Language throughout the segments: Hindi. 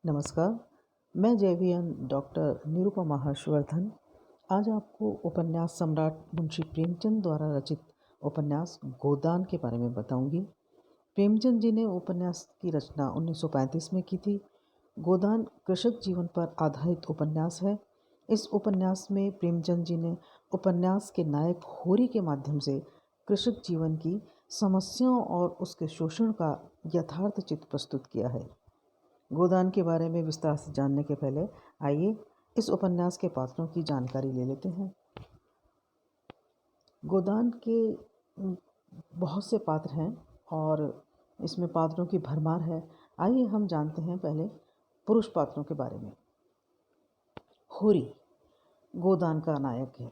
नमस्कार, मैं जैवियन डॉक्टर निरुपमा हर्षवर्धन आज आपको उपन्यास सम्राट मुंशी प्रेमचंद द्वारा रचित उपन्यास गोदान के बारे में बताऊंगी। प्रेमचंद जी ने उपन्यास की रचना 1935 में की थी। गोदान कृषक जीवन पर आधारित उपन्यास है। इस उपन्यास में प्रेमचंद जी ने उपन्यास के नायक होरी के माध्यम से कृषक जीवन की समस्याओं और उसके शोषण का यथार्थ चित्र प्रस्तुत किया है। गोदान के बारे में विस्तार से जानने के पहले आइए इस उपन्यास के पात्रों की जानकारी ले लेते हैं। गोदान के बहुत से पात्र हैं और इसमें पात्रों की भरमार है। आइए हम जानते हैं पहले पुरुष पात्रों के बारे में। होरी गोदान का नायक है।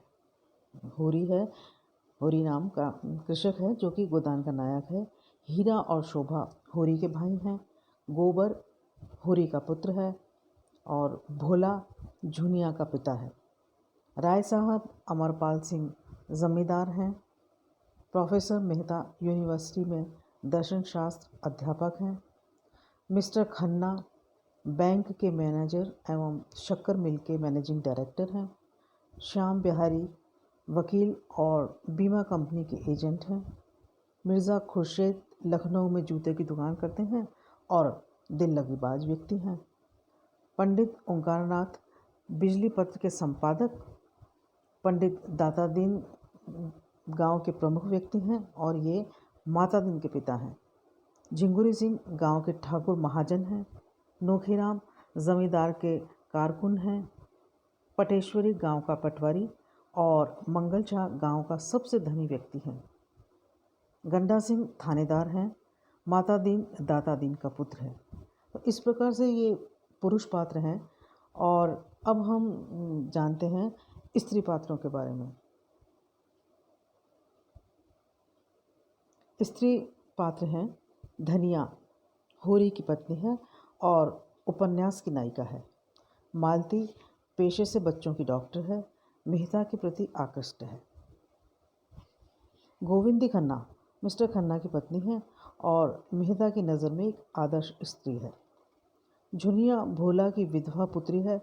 होरी नाम का कृषक है जो कि गोदान का नायक है। हीरा और शोभा होरी के भाई हैं। गोबर होरी का पुत्र है और भोला झुनिया का पिता है। राय साहब अमरपाल सिंह जमींदार हैं। प्रोफेसर मेहता यूनिवर्सिटी में दर्शन शास्त्र अध्यापक हैं। मिस्टर खन्ना बैंक के मैनेजर एवं शक्कर मिल के मैनेजिंग डायरेक्टर हैं। श्याम बिहारी वकील और बीमा कंपनी के एजेंट हैं। मिर्ज़ा खुर्शीद लखनऊ में जूते की दुकान करते हैं और दिल लगीबाज व्यक्ति हैं। पंडित ओंकारनाथ बिजली पत्र के संपादक। पंडित दाता दीन गांव के प्रमुख व्यक्ति हैं और ये माता दीन के पिता हैं। झिंगुरी सिंह गांव के ठाकुर महाजन हैं। नोखीराम जमींदार के कारकुन हैं। पटेश्वरी गांव का पटवारी और मंगल शाह गांव का सबसे धनी व्यक्ति हैं। गंडा सिंह थानेदार हैं। माता दीन दाता दीन का पुत्र है। तो इस प्रकार से ये पुरुष पात्र हैं। और अब हम जानते हैं स्त्री पात्रों के बारे में। स्त्री पात्र हैं धनिया होरी की पत्नी है और उपन्यास की नायिका है। मालती पेशे से बच्चों की डॉक्टर है। मेहता के प्रति आकृष्ट है। गोविंदी खन्ना मिस्टर खन्ना की पत्नी है और मेहता की नज़र में एक आदर्श स्त्री है। झुनिया भोला की विधवा पुत्री है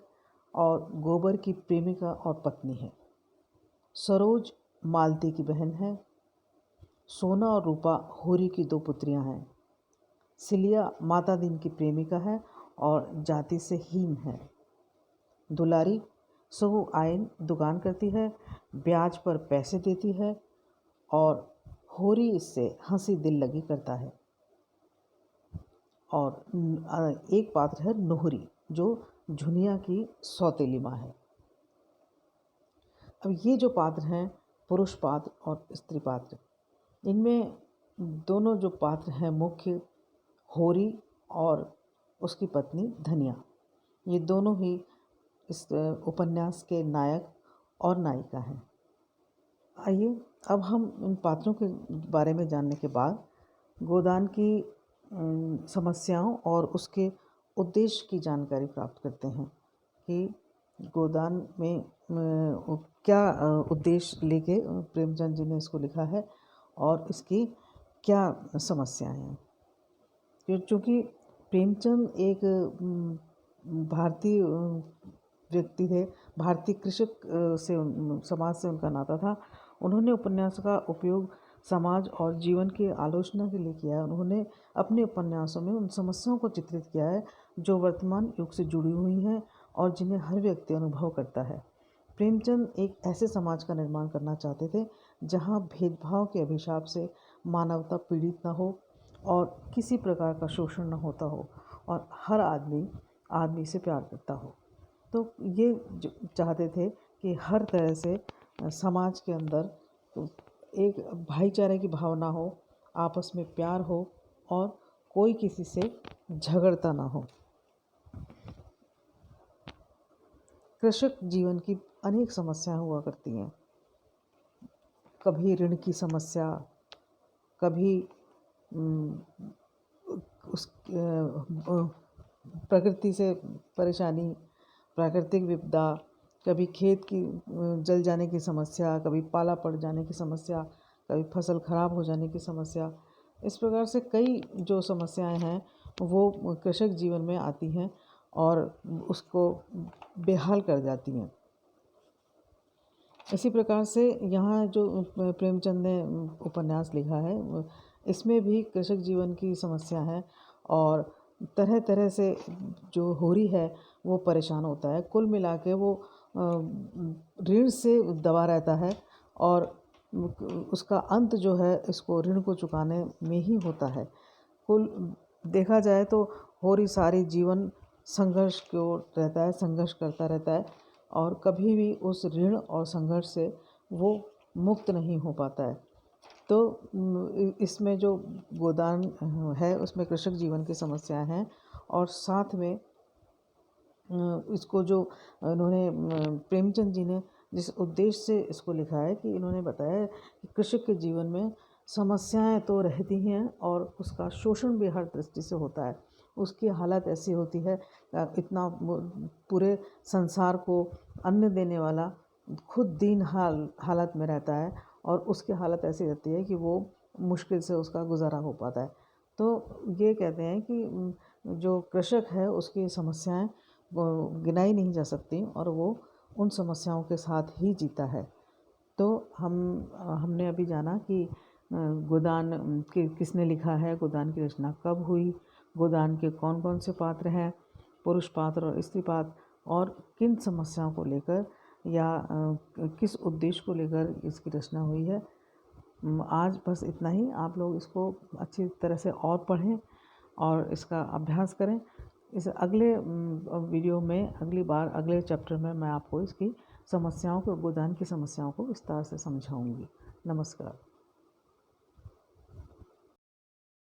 और गोबर की प्रेमिका और पत्नी है। सरोज मालती की बहन है। सोना और रूपा होरी की दो पुत्रियां हैं। सिलिया माता दीन की प्रेमिका है और जाति से हीन है। दुलारी सहु आयन दुकान करती है, ब्याज पर पैसे देती है और होरी इससे हंसी दिल लगी करता है। और एक पात्र है नोहरी जो झुनिया की सौतेली माँ है। अब ये जो पात्र हैं पुरुष पात्र और स्त्री पात्र, इनमें दोनों जो पात्र हैं मुख्य होरी और उसकी पत्नी धनिया, ये दोनों ही इस उपन्यास के नायक और नायिका हैं। आइए अब हम इन पात्रों के बारे में जानने के बाद गोदान की समस्याओं और उसके उद्देश्य की जानकारी प्राप्त करते हैं कि गोदान में क्या उद्देश्य लेके प्रेमचंद जी ने इसको लिखा है और इसकी क्या समस्याएं हैं। क्योंकि प्रेमचंद एक भारतीय व्यक्ति थे, भारतीय कृषक से समाज से उनका नाता था। उन्होंने उपन्यास का उपयोग समाज और जीवन की आलोचना के लिए किया है। उन्होंने अपने उपन्यासों में उन समस्याओं को चित्रित किया है जो वर्तमान युग से जुड़ी हुई हैं और जिन्हें हर व्यक्ति अनुभव करता है। प्रेमचंद एक ऐसे समाज का निर्माण करना चाहते थे जहां भेदभाव के अभिशाप से मानवता पीड़ित न हो और किसी प्रकार का शोषण न होता हो और हर आदमी से प्यार करता हो। तो ये चाहते थे कि हर तरह से समाज के अंदर एक भाईचारे की भावना हो, आपस में प्यार हो और कोई किसी से झगड़ता ना हो। कृषक जीवन की अनेक समस्याएं हुआ करती हैं। कभी ऋण की समस्या, कभी उस प्रकृति से परेशानी, प्राकृतिक विपदा, कभी खेत की जल जाने की समस्या, कभी पाला पड़ जाने की समस्या, कभी फसल खराब हो जाने की समस्या। इस प्रकार से कई जो समस्याएं हैं वो कृषक जीवन में आती हैं और उसको बेहाल कर जाती हैं। इसी प्रकार से यहाँ जो प्रेमचंद ने उपन्यास लिखा है इसमें भी कृषक जीवन की समस्या है और तरह तरह से जो होरी है वो परेशान होता है। कुल मिला के वो ऋण से दबा रहता है और उसका अंत जो है इसको ऋण को चुकाने में ही होता है। कुल देखा जाए तो होरी सारी जीवन संघर्ष की ओर रहता है, संघर्ष करता रहता है और कभी भी उस ऋण और संघर्ष से वो मुक्त नहीं हो पाता है। तो इसमें जो गोदान है उसमें कृषक जीवन की समस्या है और साथ में इसको जो इन्होंने प्रेमचंद जी ने जिस उद्देश्य से इसको लिखा है कि इन्होंने बताया कि कृषक के जीवन में समस्याएं तो रहती हैं और उसका शोषण भी हर दृष्टि से होता है। उसकी हालत ऐसी होती है इतना पूरे संसार को अन्न देने वाला खुद दीन हालत में रहता है और उसकी हालत ऐसी रहती है कि वो मुश्किल से उसका गुजारा हो पाता है। तो ये कहते हैं कि जो कृषक है उसकी समस्याएं गिनाई नहीं जा सकती और वो उन समस्याओं के साथ ही जीता है। तो हमने अभी जाना कि गोदान किसने लिखा है, गोदान की रचना कब हुई, गोदान के कौन कौन से पात्र हैं, पुरुष पात्र और स्त्री पात्र, और किन समस्याओं को लेकर या किस उद्देश्य को लेकर इसकी रचना हुई है। आज बस इतना ही। आप लोग इसको अच्छी तरह से और पढ़ें और इसका अभ्यास करें। इस अगले वीडियो में अगली बार अगले चैप्टर में मैं आपको इसकी समस्याओं को, गोदान की समस्याओं को विस्तार से समझाऊंगी। नमस्कार।